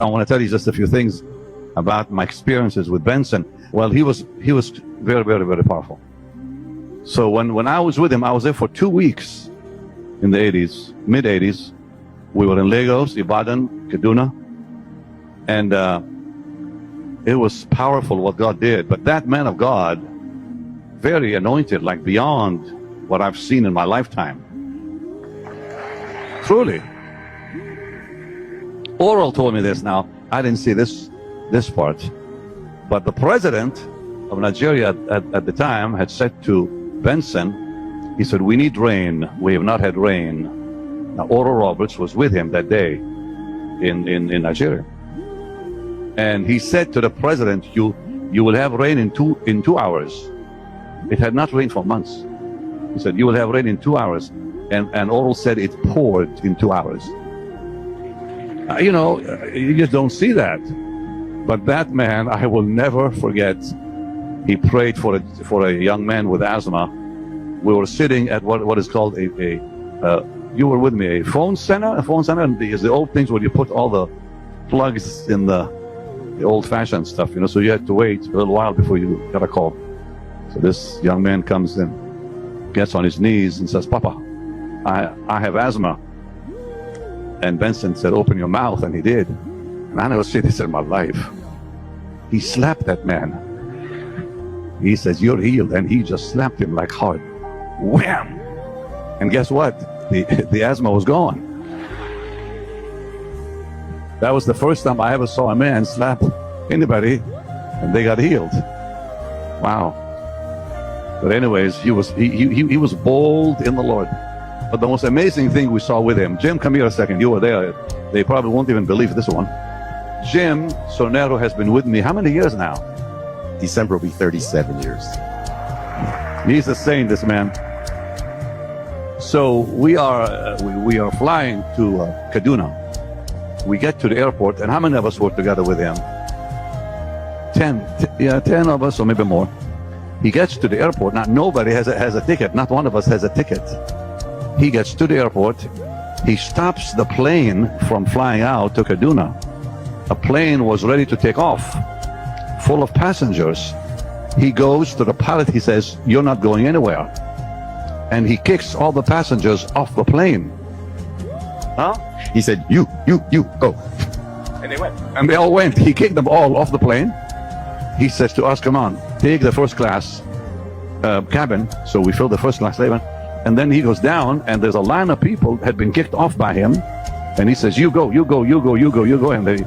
I want to tell you just a few things about my experiences with Benson. Well, he was very, very, very powerful. So when I was with him, I was there for 2 weeks in the 80s, mid 80s. We were in Lagos, Ibadan, Kaduna, and it was powerful what God did. But that man of God, very anointed, like beyond what I've seen in my lifetime. Truly. Oral told me this. Now, I didn't see this part, but the president of Nigeria at the time had said to Benson, he said, "We need rain. We have not had rain." Now, Oral Roberts was with him that day in Nigeria, and he said to the president, "You will have rain in two hours." It had not rained for months. He said, "You will have rain in 2 hours," and Oral said it poured in 2 hours. You know, you just don't see that. But that man, I will never forget. He prayed for a young man with asthma. We were sitting at what is called you were with me, a phone center. A phone center is the old things where you put all the plugs in the old-fashioned stuff, you know. So you had to wait a little while before you got a call. So this young man comes in, gets on his knees and says, "Papa, I have asthma." And Benson said, "Open your mouth," and he did. And I never seen this in my life. He slapped that man. He says, "You're healed," and he just slapped him like hard. Wham! And guess what? The asthma was gone. That was the first time I ever saw a man slap anybody and they got healed. Wow. But anyways, he was bold in the Lord. But the most amazing thing we saw with him, Jim, come here a second. You were there. They probably won't even believe this one. Jim Sonero has been with me how many years now? December will be 37 years. He's a saint, this man. So we are flying to Kaduna. We get to the airport, and how many of us were together with him? 10 of us, or maybe more. He gets to the airport. Now, nobody has a ticket. Not one of us has a ticket. He gets to the airport. He stops the plane from flying out to Kaduna. A plane was ready to take off, full of passengers. He goes to the pilot. He says, "You're not going anywhere." And he kicks all the passengers off the plane. Huh? He said, you, go. And they went. And they all went. He kicked them all off the plane. He says to us, "Come on, take the first class cabin." So we fill the first class cabin. And then he goes down, and there's a line of people had been kicked off by him. And he says, "You go, you go, you go, you go, you go." And they